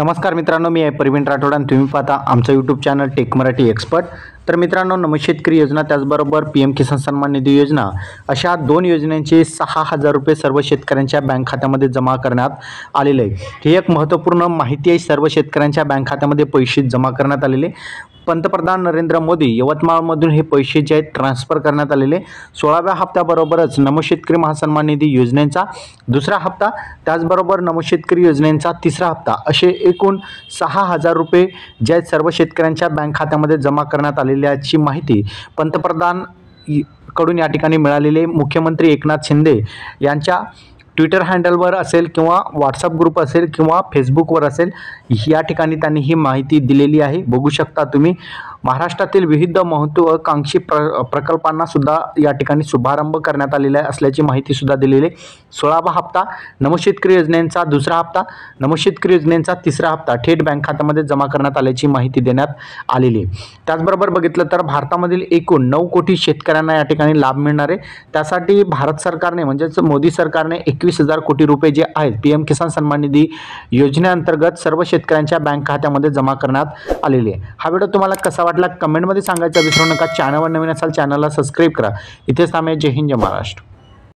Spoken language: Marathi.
नमस्कार मित्रांनो, मी आहे प्रवीण राठोड आणि तुम्ही पाहता आमचं YouTube channel tech Marathi expert. तर मित्रांनो, नमशेतकरी योजना त्याचबरोबर PM किसान सन्मान निधी योजना अशा दोन योजनांचे 6,000 रुपये सर्व शेतकऱ्यांच्या बँक खात्यामध्ये जमा करण्यात आलेले आहे। ही एक महत्त्वपूर्ण माहिती आहे। सर्व शेतकऱ्यांच्या बँक खात्यामध्ये पैसे जमा करण्यात आलेले। पंतप्रधान नरेंद्र मोदी यवतमाळमधून हे पैसे जे ट्रान्सफर करण्यात आलेले 16व्या हप्त्याबरोबरच नमशेतकरी महासन्मान निधी योजनेचा दुसरा हप्ता त्याचबरोबर नमशेतकरी योजनेचा तिसरा हप्ता असे एकूण 6,000 रुपये जे सर्व शेतकऱ्यांच्या बँक खात्यामध्ये जमा करण्यात आलेल्याची माहिती पंतप्रधान कडून या ठिकाणी मिळालेले मुख्यमंत्री एकनाथ शिंदे यांच्या ट्विटर हँडलवर असेल किंवा व्हॉट्सअप ग्रुप असेल किंवा फेसबुकवर असेल, या ठिकाणी त्यांनी ही माहिती दिलेली आहे। बघू शकता तुम्ही महाराष्ट्रातील विविध महत्त्वाकांक्षी प्रकल्पांना सुद्धा या ठिकाणी शुभारंभ करण्यात आलेला असल्याची माहिती सुद्धा दिलेली आहे। 16वा हप्ता नमशेतकरी योजनेचा दुसरा हप्ता नमशेतकरी योजनेचा तिसरा हप्ता थेट बँक खात्यामध्ये जमा करण्यात आल्याची माहिती देण्यात आलेली आहे। त्याचबरोबर बघितलं तर भारतामधील एकूण 9 कोटी शेतकऱ्यांना या ठिकाणी लाभ मिळणार आहे। त्यासाठी भारत सरकारने म्हणजेच मोदी सरकारने 21,000 कोटी रुपये जे आहेत PM किसान सन्मान निधी योजनेअंतर्गत सर्व शेतकऱ्यांच्या बँक खात्यामध्ये जमा करण्यात आलेले आहे। हा व्हिडिओ तुम्हाला कसा वाटला कमेंटमध्ये सांगायचं विसरू नका। चॅनलवर नवीन असाल चॅनलला सबस्क्राइब करा। इथेच थांबे। जय हिंद, जय महाराष्ट्र।